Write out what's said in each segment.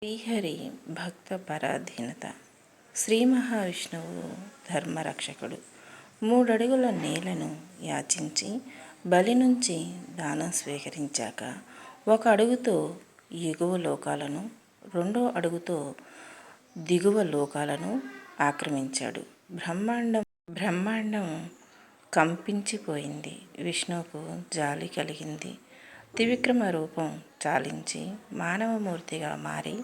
శ్రీహరి భక్త పరాధీనత. శ్రీ మహావిష్ణువు ధర్మరక్షకుడు. 3 అడుగుల నేలను యాచించి బలి నుంచి దానం స్వీకరించాక 1 అడుగుతో ఎగువ లోకాలను 2వ అడుగుతో దిగువ లోకాలను ఆక్రమించాడు. బ్రహ్మాండం కంపించిపోయింది. విష్ణువుకు జాలి కలిగింది. త్రివిక్రమ రూపం చాలించి మానవమూర్తిగా మారి,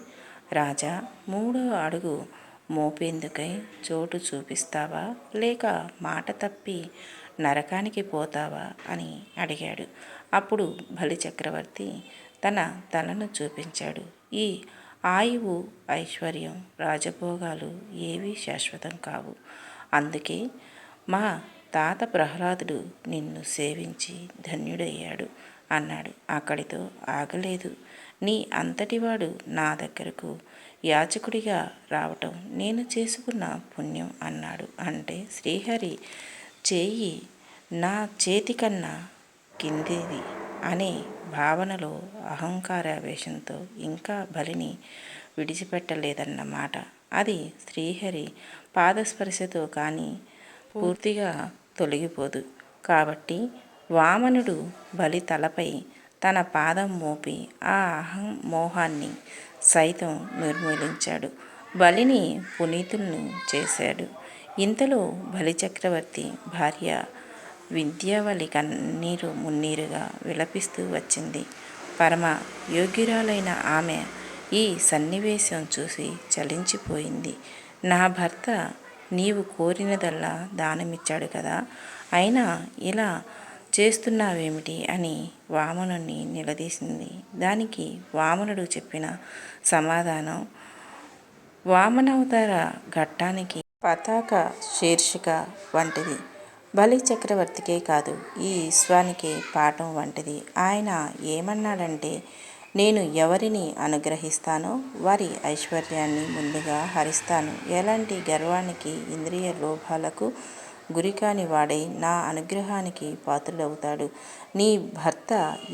రాజా, 3వ అడుగు మోపేందుకై చోటు చూపిస్తావా, లేక మాట తప్పి నరకానికి పోతావా అని అడిగాడు. అప్పుడు బలిచక్రవర్తి తన తలను చూపించాడు. ఈ ఆయువు, ఐశ్వర్యం, రాజభోగాలు ఏవీ శాశ్వతం కావు. అందుకే మా తాత ప్రహ్లాదుడు నిన్ను సేవించి ధన్యుడయ్యాడు అన్నాడు. అక్కడితో ఆగలేదు. నీ అంతటివాడు నా దగ్గరకు యాచకుడిగా రావటం నేను చేసుకున్న పుణ్యం అన్నాడు. అంటే శ్రీహరి చేయి నా చేతికన్నా కిందిది అనే భావనలో అహంకారావేశంతో ఇంకా బలిని విడిచిపెట్టలేదన్నమాట. అది శ్రీహరి పాదస్పర్శతో కానీ పూర్తిగా తొలగిపోదు. కాబట్టి వామనుడు బలి తలపై తన పాదం మోపి ఆ మోహాన్ని సైతం నిర్మూలించాడు. బలిని పునీతులను చేశాడు. ఇంతలో బలిచక్రవర్తి భార్య వింధ్యావళి కన్నీరు మున్నీరుగా విలపిస్తూ వచ్చింది. పరమ యోగ్యురాలైన ఆమె ఈ సన్నివేశం చూసి చలించిపోయింది. నా భర్త నీవు కోరినదల్లా దానమిచ్చాడు కదా, అయినా ఇలా చేస్తున్నావేమిటి అని వామనుణ్ణి నిలదీసింది. దానికి వామనుడు చెప్పిన సమాధానం వామనావతార ఘట్టానికి పతాక శీర్షిక వంటిది. బలి చక్రవర్తికే కాదు, ఈ విశ్వానికే పాఠం వంటిది. ఆయన ఏమన్నాడంటే, నేను ఎవరిని అనుగ్రహిస్తానో వారి ఐశ్వర్యాన్ని ముందుగా హరిస్తాను. ఎలాంటి గర్వానికి, ఇంద్రియ లోభాలకు గురికాని వాడై నా అనుగ్రహానికి పాత్రుడవుతాడు. నీ భర్త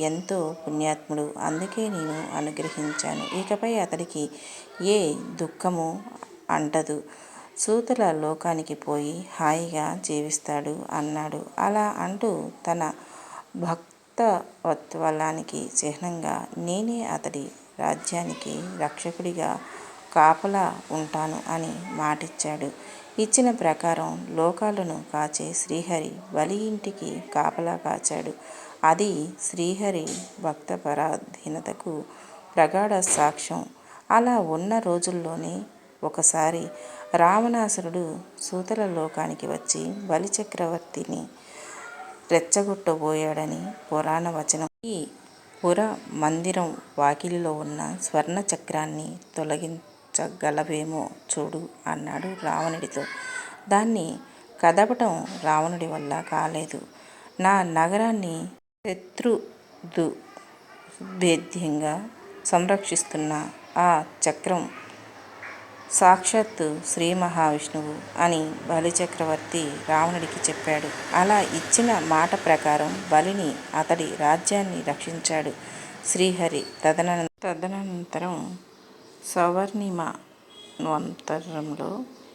ఎంతో పుణ్యాత్ముడు, అందుకే నేను అనుగ్రహించాను. ఇకపై అతడికి ఏ దుఃఖము అంటదు. సూతుల లోకానికి పోయి హాయిగా జీవిస్తాడు అన్నాడు. అలా అంటూ తన భక్తవత్సలానికి చిహ్నంగా నేనే అతడి రాజ్యానికి రక్షకుడిగా కాపలా ఉంటాను అని మాటిచ్చాడు. ఇచ్చిన ప్రకారం లోకాలను కాచే శ్రీహరి బలి ఇంటికి కాపలా కాచాడు. అది శ్రీహరి భక్తపరాధీనతకు ప్రగాఢ సాక్ష్యం. అలా ఉన్న రోజుల్లోనే ఒకసారి రావణాసురుడు సూతల లోకానికి వచ్చి బలిచక్రవర్తిని రెచ్చగొట్టబోయాడని పురాణ వచనం. ఈ పుర మందిరం వాకిలిలో ఉన్న స్వర్ణ చక్రాన్ని తొలగించగలవేమో చూడు అన్నాడు రావణుడితో. దాన్ని కదపటం రావణుడి వల్ల కాలేదు. నా నగరాన్ని శత్రుదుర్భేద్యంగా సంరక్షిస్తున్న ఆ చక్రం సాక్షాత్తు శ్రీ మహావిష్ణువు అని బలిచక్రవర్తి రావణుడికి చెప్పాడు. అలా ఇచ్చిన మాట ప్రకారం బలిని, అతడి రాజ్యాన్ని రక్షించాడు శ్రీహరి. తదనంతరం సౌవర్ణిమన్వంతరంలో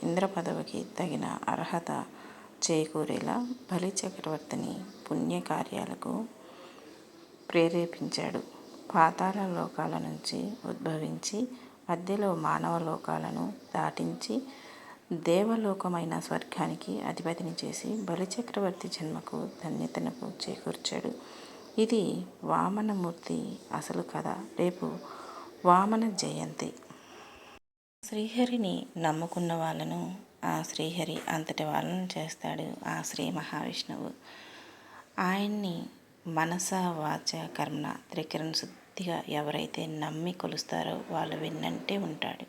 ఇంద్రపదవికి తగిన అర్హత చేకూరేలా బలిచక్రవర్తిని పుణ్యకార్యాలకు ప్రేరేపించాడు. పాతాళ లోకాల నుంచి ఉద్భవించి మధ్యలో మానవ లోకాలను దాటించి దేవలోకమైన స్వర్గానికి అధిపతిని చేసి బలిచక్రవర్తి జన్మకు ధన్యతను చేకూర్చాడు. ఇది వామనమూర్తి అసలు కథ. రేపు వామన జయంతి. శ్రీహరిని నమ్ముకున్న వాళ్ళను ఆ శ్రీహరి అంతటి వాళ్ళను చేస్తాడు ఆ శ్రీ మహావిష్ణువు. ఆయన్ని మనస వాచ కర్మణ త్రికరణ శుద్ధిగా ఎవరైతే నమ్మి కొలుస్తారో వాళ్ళు వెన్నంటే ఉంటాడు.